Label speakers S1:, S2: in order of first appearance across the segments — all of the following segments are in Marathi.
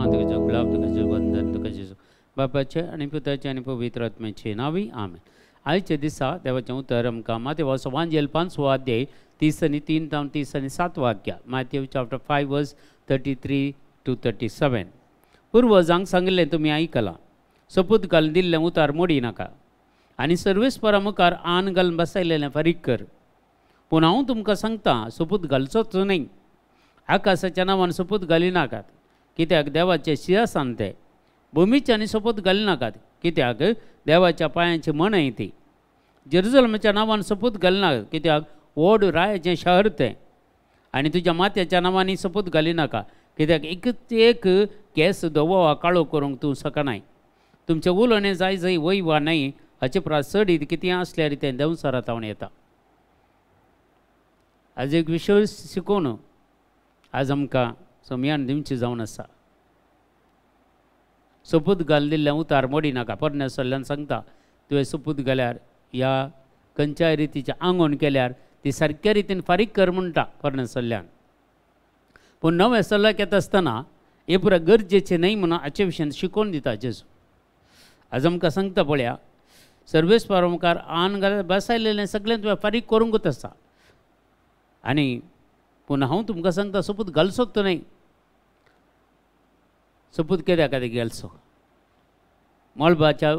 S1: मान तुझे गुलाब तुझे वंदन तुझे बापाचे आणि पुताचे आणि पवित्र आत्म्याचे नावी आमेन. आयच्या दिसा देवाचें उतर आमकां माथ्येव एवांजेल 5 अध्याय 30 आनी 3 जावन 30 आनी 7 वाक्यां. माथ्येव चॅप्टर 5 वर्स 33 to 37. पुर्वजांक सांगिल्लें तुमी आयकलां, सोपूत घालून दिल्लें उतार मोडी नाका आनी सर्वेस्परा मुखार आन घालून बसयलेलें फारीक कर. पूण हांव तुमकां सांगतां, सोपूत घालचोच न्हय. आकाशाच्या नांवान सोपूत घाली नाकात, कित्याक देवाचे सिंहासन तें. भुमीच्या आनी सोपूत घाली नाकात, कित्याक देवाच्या पांयांची मणय ती. जेरुसलेमाच्या नांवान सोपूत घाली नाकात, कित्याक व्हड रायाचें शहर तें. आनी तुज्या माथ्याच्या नांवांनी सोपूत घाली नाका, कित्याक एक केस धवो वा काळो करूंक तूं शकनाय. तुमचें उलोवणें जाय जंय वय वा न्हय हाचे प्रास चड कितें आसल्यार तें देंवसारांत आवन येता. आज एक विशय शिकोवन आज आमकां समयान दिवची जावन आसा. सोपूत घाल दिल्लें उतार मोडी नाका. परमेश्वरान सांगता, तुवें सोपूत घाल्यार ह्या खंयच्याय रितीच्या आंगोण केल्यार ती सारक्या रितीन फारीक कर म्हणटा परमेश्वरान. पूण नवें सल्लाक येता आसतना हे पुरा गरजेचें न्हय म्हणून हाचे विशयान शिकोवन दिता जेजू. आज आमकां सांगता पळया, सर्वेस्परा मुखार आन घालून बसयलेलें सगळें तुवें फारीक करूंकूच आसा. आनी पूण हांव तुमकां सांगता, सोपूत घालचोच न्हय. सोपूत कित्याक घालचो? मळबाच्या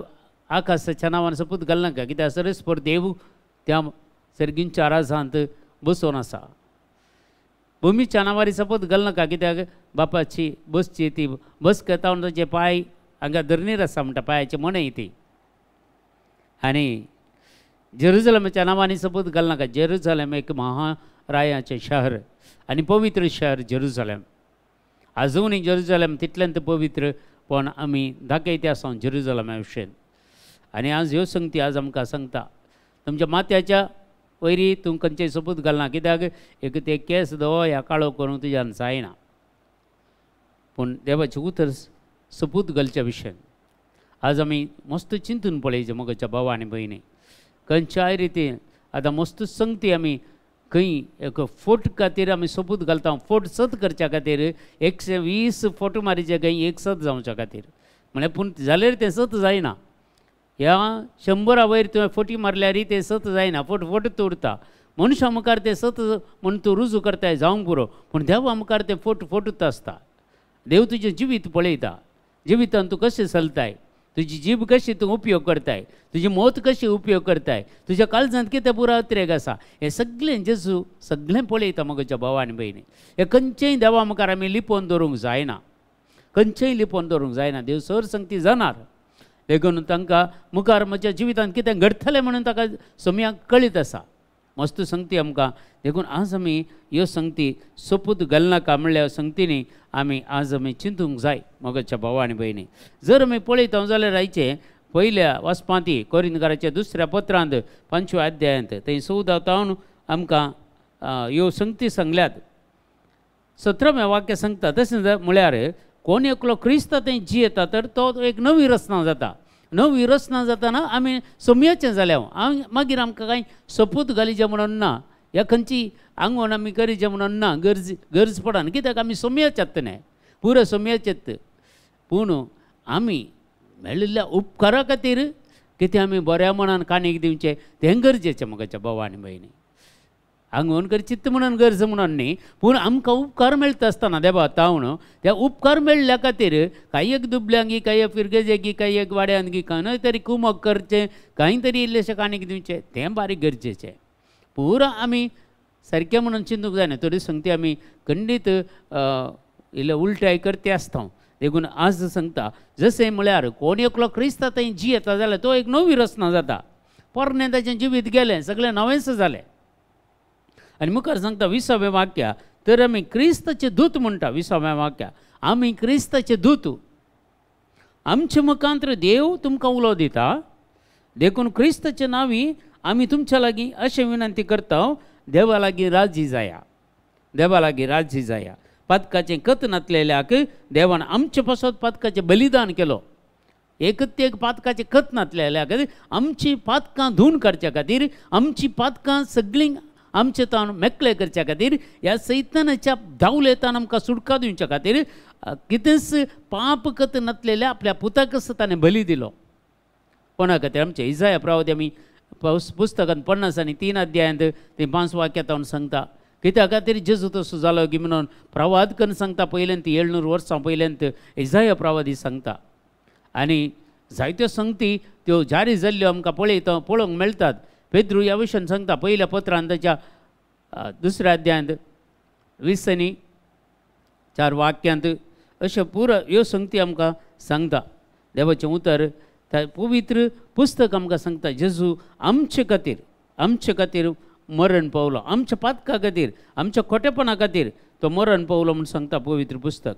S1: आकाशाच्या नांवान सोपूत घालनाका, कित्याक सर्वेस्पर देव त्या सर्गींच्या राजांत बसोवन आसा. भुमीच्या नांवारी सोपूत घालनाका, कित्याक बापाची बसची ती बस घेतावन ताचे पांय हांगा धरणीर आसा म्हणटा, पांयाची मणय ती. आनी जेरुसलेमाच्या नांवांनी सोपूत घालनाका. जेरुसलेम एक महारायाचें शहर आनी पवित्र शहर जेरुसलेम. आजुनूय जेरुसलेम तितल्यांत पवित्र, पण आमी दाखयते आसा जेरुसलेमा विशयी. आनी आज ह्यो संगती आज आमकां सांगता, तुमच्या माथ्याच्या वयरी तूं खंयचेय सोपूत घालना, कित्याक एक ते केस धवो ह्या काळो करूंक तुज्यान जायना. पूण देवाचें उतर सोपूत घालच्या विशयान आज आमी मस्त चिंतून पळयचें. मोगाच्या भावा आनी भयणी, खंयच्याय रितीन आतां मस्त संगती आमी खंय एक फोट खातीर आमी सोपूत घालता. फोट सत करच्या खातीर 120 फोट मारीचे खंय एक सत जावच्या खातीर म्हळ्यार. पूण जाल्यार तें सत जायना. ह्या 100 वयर तुवें फोटी मारल्यार तें सत जायना. फोट तोडता. मनशा मुखार तें सत म्हूण तूं रुजू करताय जावंक पुरो, पूण देवा मुखार तें फोटूच आसता. देव तुजें जिवीत पळयता. जिवितान तूं कशें चलताय, तुजी जीब कशी तूं उपयोग करताय, तुजी मौत कशी उपयोग करताय, तुज्या काळजांत कितें पुरा उद्रेक आसा, हें सगळें जेजू सगळें पळयता. म्हज्या भावा आनी भयणी, हें खंयचेय देवा मुखार आमी लिपोवन दवरूंक जायना. खंयचेय लिपोवन दवरूंक जायना. देव सर संगती जाणार. देखून तांकां मुखार म्हज्या जिवितांत कितें घडटलें म्हणून ताका समयाक कळीत आसा. मस्त संगती आमकां. देखून आज आमी ह्यो संगती सोपूत घालनाका म्हणल्या संगतींनी आमी आज आमी चिंतूंक जाय. मोगाच्या भावा आनी भयणी, जर आमी पळयता जाल्यार आयचे पयल्या वचपांती कोरिंथकाराच्या 2ऱ्या पत्रांत 5व्या अध्यायांत थंय 14 आमकां ह्यो संगती सांगल्यात. 17वें वाक्य सांगता तशें म्हळ्यार कोण एकलो क्रिस्त थंय जियेता तर तो एक नवी रचना जाता. नवी रचना जाताना आमी सोमयाचें जाल्या मागीर आमकां कांय सोपूत घालीचें म्हणून ना, ह्या खंयची आंगवण आमी करीचें म्हणून ना, गरज पडना. कित्याक आमी सोमयाचेत न्हय, पुरो सोमयाचेत. पूण आमी मेळिल्ल्या उपकारा खातीर कितें आमी बऱ्या मनान काणीक दिवचें तें गरजेचें. मोगाच्या भावा आनी भयणी, आंगवण करचीत म्हणून गरज म्हणून न्ही, पूण आमकां उपकार मेळटा आसतना देवा तावण त्या उपकार मेळ्ळ्या खातीर काही एक दुबल्यांगी, काही एक फिरगेजेगी, काही एक वाड्यांगी खंय तरी कुमक करचें, कांय तरी इल्लेशें काणीक दिवचें तें बारीक गरजेचें. पुरो आमी सारकें म्हणून चिंतूंक जायना. तरी सांगते आमी खंडीत इल्ले उलटाय करते आसता. देखून आज सांगता जशें म्हळ्यार कोण एकलो क्रिस्त थंय जियेता जाल्यार तो एक नवी रचना जाता. पोरणे ताचें जिवीत गेलें, सगळें नवेंच जालें. आनी मुखार सांगता 20वें वाक्या, तर आमी क्रिस्ताचे दूत म्हणटा. 20व्या वाक्या, आमी क्रिस्ताचे दूत. आमचे मुखांतर देव तुमकां उलो दिता. देखून क्रिस्ताचे नांवी आमी तुमच्या लागीं अशें विनंती करता, देवा लागीं राजी जाया. देवा लागीं राजी जाया. पदकाचें कत नातलेल्याक देवान आमचे पासत पदकाचें बलिदान केलो. एक पातकाचें कत नातलेल्याक आमची पातकां धुवन काडच्या खातीर, आमची पातकां सगळीं आमचे तान मेकळे करच्या खातीर, ह्या सैतानाच्या धावलेतान आमकां सुटका दिवच्या खातीर कितेंच पाप कत नसलेल्या आपल्या पुताक कसं ताणें बली दिलो. कोणा खातीर आमचे इजाया प्रवादी आमी पुस्तकांत 53 अध्यायांत ते 5 वाक्यांत हांव सांगता कित्या खातीर जेजू तसो जालो की म्हणून प्रवाद करून सांगता. पयल्यांत 700 वर्सां पयल्यांत इजाया प्रवादी सांगता आनी जायत्यो संगती त्यो जारी जाल्ल्यो आमकां पळोवंक मेळटात. पेद्रू ह्या विशयान सांगता पयल्या पत्रांत ताच्या 2 अध्यायांत 20 आनी 4 वाक्यांत अशें पुरो ह्यो संगती आमकां सांगता. देवाचें उतर पवित्र पुस्तक आमकां सांगता जेजू आमचे खातीर मरण पावलो, आमच्या पातका खातीर, आमच्या खोटेपणा खातीर तो मरण पावलो म्हूण सांगता पवित्र पुस्तक.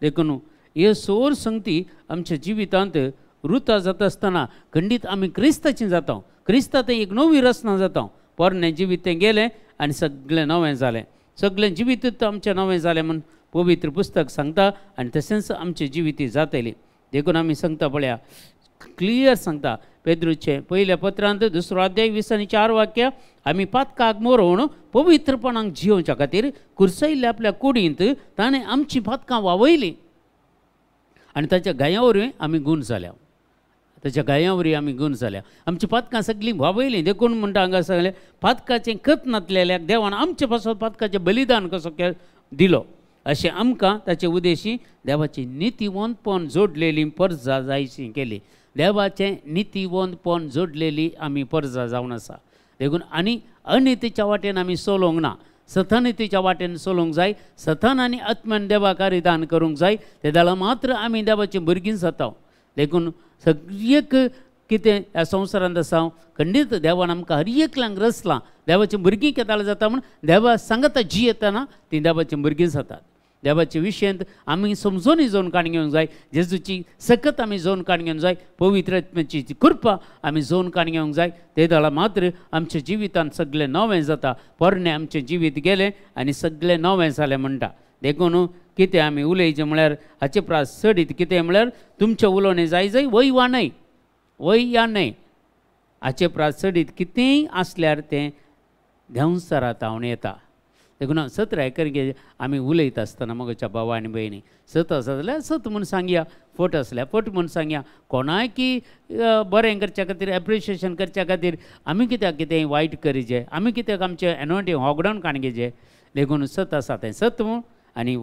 S1: देखून ह्यो सोर संगती आमच्या जिवितांत रुता जाता आसतना खंडीत आमी क्रिस्ताचीं जाता. क्रिस्तांत एक नवी रचना जाता. पोरणे जिवीत तें गेलें आनी सगळें नवें जालें. सगळें जिवीतूच आमचें नवें जालें म्हूण पवित्र पुस्तक सांगता आनी तशेंच आमचें जिवीत जातलें. देखून आमी सांगता पळया क्लियर सांगता पेद्रूचे पयल्या पत्रांत 2 अध्याय 20 आनी 4 वाक्यां आमी पातकाक मरोवन पवित्रपणाक जियोवच्या खातीर कुर्सयिल्ल्या आपल्या कुडींत ताणें आमचीं पातकां वावयलीं आनी ताच्या गाया वरवीं आमी गूण जाल्या. ताच्या गाया वरवीं आमी गूण जाल्या. आमचीं पातकां सगळीं वावयलीं. देखून म्हणटा हांगा सांगलें पातकाचें कत नासलेल्याक देवान आमचे पासून पातकाचें बलिदान कसो दिलो अशें आमकां ताचे उद्देशी देवाची नितीवंतपण जोडलेली परजा जायची केली. देवाचें नितीवंतपण जोडलेली आमी परजा जावन आसा. देखून आनी अनितीच्या वाटेन आमी चलोवंक ना. सथानितीच्या वाटेन चलोवंक जाय. सथान आनी आत्म्यान देवाक दान करूंक जाय. ते जाल्यार मात्र आमी देवाचीं भुरगीं जाता. देखून सगळ्याक कितें ह्या संवसारांत आसा खंडीत देवान आमकां हर एकल्यांक रचलां. देवाचीं भुरगीं केदां जाता म्हूण देवा सांगता जी येतना तीं देवाचीं भुरगीं जातात. देवाचे विशयांत आमी समजून इजोवन काण घेवंक जाय. जेजूची सकत आमी जोवन काण घेवंक जाय. पवित्र आत्म्याची कृपा आमी जोवन काण घेवंक जाय. ते जाल्यार मात्र आमच्या जिवितांत सगळें नवें जाता. पोरणे आमचें जिवीत गेलें आनी सगळें नवें जालें म्हणटा. देखून कितें आमी उलयचें म्हळ्यार हाचे प्रास चडीत कितें म्हळ्यार तुमचें उलोवणें जाय वय वा न्हय, वय या न्हय हाचे प्रास चडीत कितेंय आसल्यार तें देंवसारांत हांव येता. देखून सत्र आयकर आमी उलयत आसतना मगच्या भावा आनी भयणी सत आसा जाल्यार सत म्हूण सांगया, फट आसल्यार फट म्हूण सांगया. कोणाय की बरें करच्या खातीर एप्रिशिएशन करच्या खातीर आमी कित्याक कितेंय वायट करिचें, आमी कित्याक आमचें एनोटी होगडोन काण घेवचें. देखून सत आसा तें सत म्हूण आनी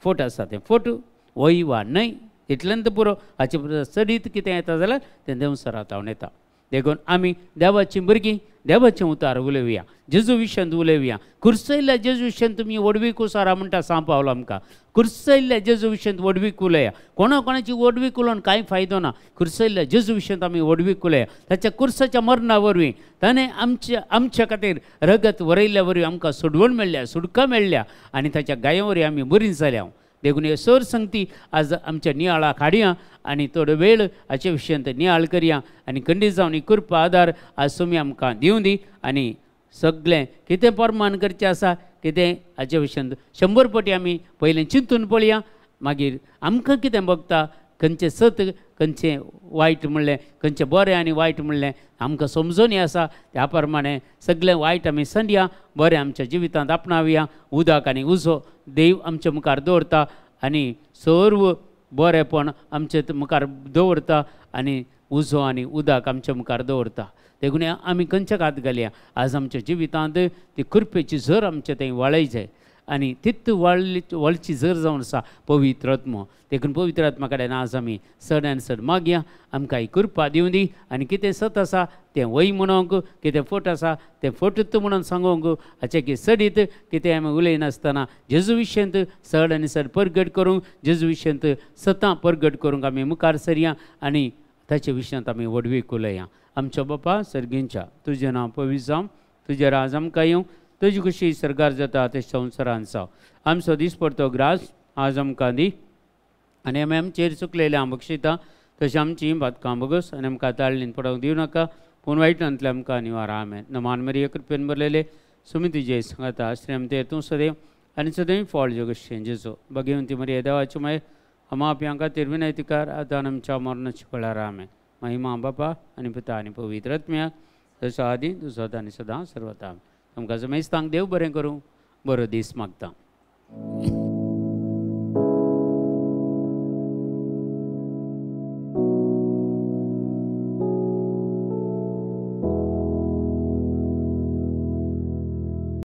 S1: फट आसा तें फट, वय वा न्हय इतल्यांत पुरो. हाचे चडीत कितें येता जाल्यार तें देंवसरांत हांव येता. देखून आमी देवाचीं भुरगीं देवाचें उतार उलयुया, जेजू विशयांत उलयुया. कुर्सयल्ल्या जेजू विशयांत तुमी वडवीक उसारा म्हणटा सांग पावलो आमकां. कुर्सयल्ल्या जेजू विशयांत वडवीक उलया. कोणाची वडवीक उलोवन कांय फायदो ना. कुर्सयल्ल्या जेजू विशयांत आमी वडवीक उलया. ताच्या कुर्साच्या मरणा वरवीं ताणें आमच्या खातीर रगत वरयल्ल्या वरवीं आमकां सोडवण मेळ्ळ्या, सुटका मेळ्ळ्या आनी ताच्या गाया वरवीं आमी बरीं जाल्या. देखून हे सर संगती आज आमच्या नियाळाक हाडया आनी थोडो वेळ हाचे विशयांत नियाळ करया आनी खंडीत जावन ही कृपा आदार आज तुमी आमकां दिवं दी आनी सगळें कितें परमान करचें आसा कितें हाचे विशयांत 100 पटी आमी पयलें चिंतून पळया. मागीर आमकां कितें भोगता, खंयचें सत खंयचें वायट म्हणलें, खंयचें बरें आनी वायट म्हणलें आमकां समजून आसा. त्या प्रमाणें सगळें वायट आमी संडया, बरें आमच्या जिवितांत आपणावया. उदक आनी उजो देव आमच्या मुखार दवरता आनी सर्व बरेंपण आमचे मुखार दवरता आनी उजो आनी उदक आमच्या मुखार दवरता. देखून आमी खंयच्याक हात घालया. आज आमच्या जिवितांत ती कृपेची झर आमचे थंय वळयचें आनी तित वळची झर जावन आसा पवित्र आत्मो. देखून पवित्र आत्मा कडेन आज आमी चडान चड मागया आमकां ही कृपा दिवं दी आनी कितें सत आसा तें वय म्हणोंक, कितें फट आसा तें फटत म्हणून सांगोंक, हाचे की चडीत कितें आमी उलयनासतना जेजू विशयांत चड आनी चड परगट करूंक, जेजू विशयांत सतां परगट करूंक आमी मुखार सरया आनी ताचे विशयांत आमी वडवीक उलया. आमच्या बापा सर्गींच्या तुजें नांव पवित्र जावं, तुजें राज आमकां येवं, तुजी खुशी सरकार जाता ते संवसारांत जावं. आमचो दिसपडतो ग्रास आज आमकां दी आनी आमी आमचेर चुकलेलें बक्षिता तशें आमची बातकां बगस आनी आमकां ताळणीन पडोवंक दिवं नाका पूण वायटांतल्यान आमकां निवार. आमेन. नमान मरिये कृपेन भरलेले सुमितीजे सांगाता श्रेम ते तूं सदैव आनी सदैव फळ जगतशें जेजो भगिवंती मरिये देवाची माय अमाप्यां खातीर विनयतिकार आतां आमच्या मरणाची वेळार. आमेन. महिमा बापा आनी पिता आनी पवित्र आत्म्याक जसो आदी तसो आनी सदां सर्वता. तुमकां जमेस्तांक देव बरें करूं. बरो दीस मागता.